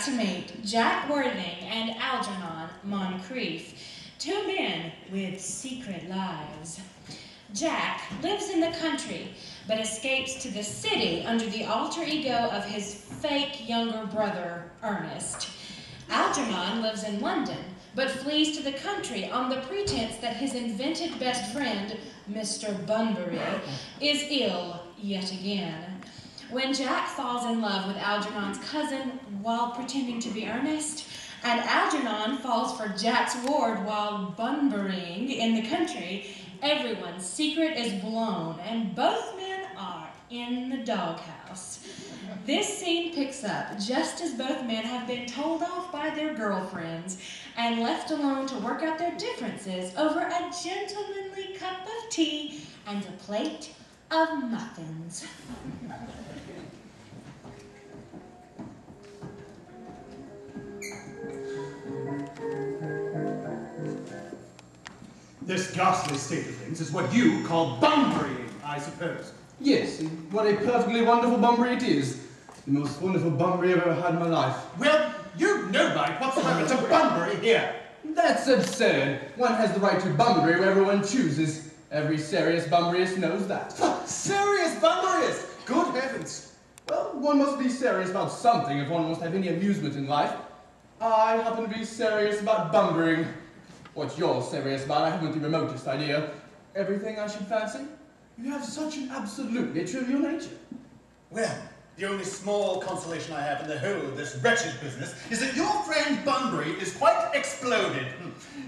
to meet Jack Worthing and Algernon Moncrief, two men with secret lives. Jack lives in the country, but escapes to the city under the alter ego of his fake younger brother, Earnest. Algernon lives in London, but flees to the country on the pretense that his invented best friend, Mr. Bunbury, is ill yet again. When Jack falls in love with Algernon's cousin while pretending to be Earnest, and Algernon falls for Jack's ward while Bunburying in the country, everyone's secret is blown, and both men are in the doghouse. This scene picks up just as both men have been told off by their girlfriends and left alone to work out their differences over a gentlemanly cup of tea and a plate of muffins. This ghastly state of things is what you call Bunburying, I suppose. Yes, and what a perfectly wonderful Bunbury it is. The most wonderful Bunbury I've ever had in my life. Well, you've no right whatsoever to Bunbury here. That's absurd. One has the right to Bunbury wherever one chooses. Every serious Bunburyist knows that. Serious Bunburyist? Good heavens. Well, one must be serious about something if one must have any amusement in life. I happen to be serious about Bunburying. What you're serious about, I haven't the remotest idea. Everything I should fancy? You have such an absolutely trivial nature. Well, the only small consolation I have in the whole of this wretched business is that your friend Bunbury is quite exploded.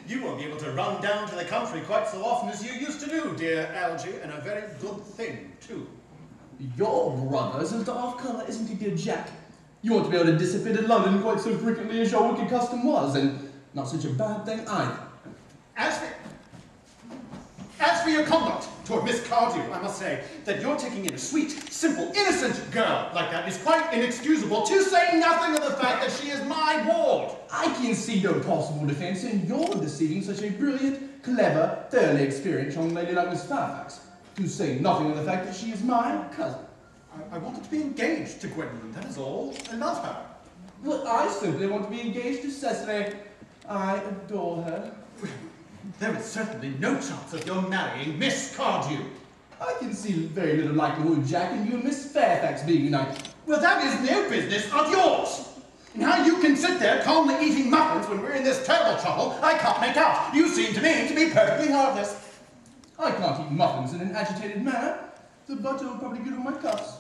You won't be able to run down to the country quite so often as you used to do, dear Algy, and a very good thing, too. Your brother's a dark colour, isn't he, dear Jack? You ought to be able to dissipate in London quite so frequently as your wicked custom was, and not such a bad thing either. As for your conduct toward Miss Cardew, I must say that you're taking in a sweet, simple, innocent girl like that is quite inexcusable, to say nothing of the fact that she is my ward. I can see no possible defence in your deceiving such a brilliant, clever, thoroughly experienced young lady like Miss Fairfax, to say nothing of the fact that she is my cousin. I wanted to be engaged to Gwendolen, that is all. I love her. Well, I simply want to be engaged to Cecily. I adore her. There is certainly no chance of your marrying Miss Cardew. I can see very little likelihood, Jack, in you and Miss Fairfax being united. Well, that is no business of yours. And how you can sit there calmly eating muffins when we're in this terrible trouble, I can't make out. You seem to me to be perfectly harmless. I can't eat muffins in an agitated manner. The butter will probably get on my cuffs.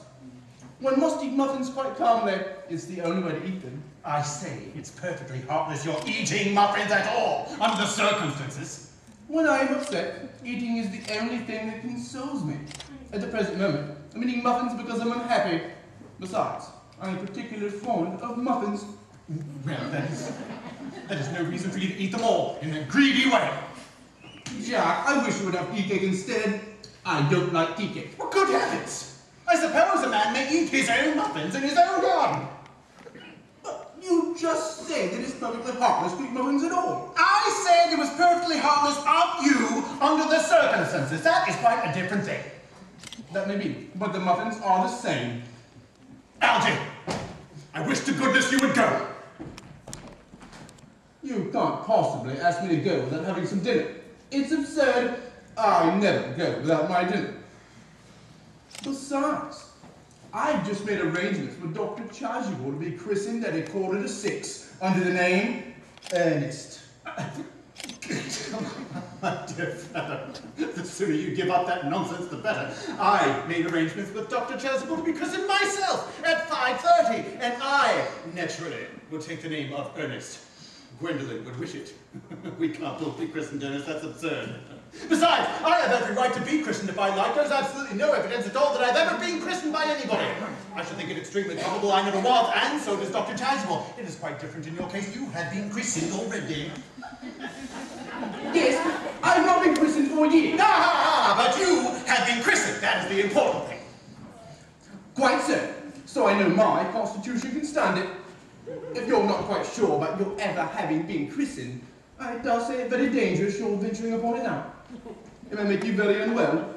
One must eat muffins quite calmly. It's the only way to eat them. I say it's perfectly heartless you're eating muffins at all, under the circumstances. When I am upset, eating is the only thing that consoles me. At the present moment, I'm eating muffins because I'm unhappy. Besides, I'm particularly fond of muffins. Well, that is no reason for you to eat them all in a greedy way. Jack, I wish you would have tea cake instead. I don't like tea cake. Well, good heavens! I suppose a man may eat his own muffins in his own garden. But you just said that it's perfectly heartless to eat muffins at all. I said it was perfectly heartless of you under the circumstances. That is quite a different thing. That may be, but the muffins are the same. Algy, I wish to goodness you would go. You can't possibly ask me to go without having some dinner. It's absurd. I never go without my dinner. Besides, I've just made arrangements with Dr. Chasuble to be christened at 6:15 under the name Earnest. My dear fellow, the sooner you give up that nonsense, the better. I made arrangements with Dr. Chasuble to be christened myself at 5:30, and I, naturally, will take the name of Earnest. Gwendolen would wish it. We can't both be christened Earnest, that's absurd. Besides, I have every right to be christened if I like. There's absolutely no evidence at all that I've ever been christened by anybody. I should think it extremely probable I never was, and so does Dr. Chasuble. It is quite different in your case. You had been christened already. Yes, I've not been christened for years. But you have been christened. That is the important thing. Quite so. So I know my constitution can stand it. If you're not quite sure about your ever having been christened, I dare say it's very dangerous you're venturing upon it now. It may make you very unwell.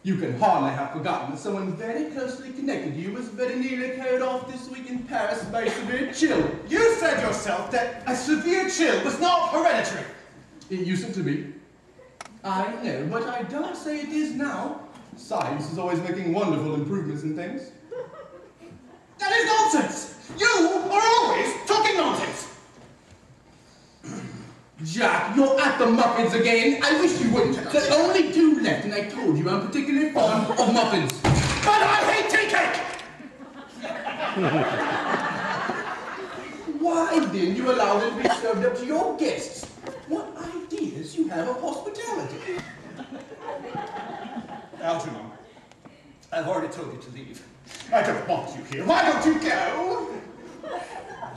You can hardly have forgotten that someone very closely connected to you was very nearly carried off this week in Paris by a severe chill. You said yourself that a severe chill was not hereditary. It used to be. I know, but I don't say it is now. Science is always making wonderful improvements in things. That is nonsense! You are always talking nonsense! Jack, you're at the muffins again. I wish you wouldn't. There are only 2 left, and I told you I'm particularly fond of muffins. But I hate tea cake! Why then you allow them to be served up to your guests? What ideas you have of hospitality? Algernon, I've already told you to leave. I don't want you here. Why don't you go?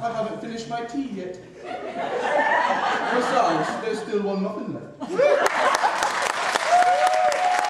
I haven't finished my tea yet. Besides, there's still 1 muffin left.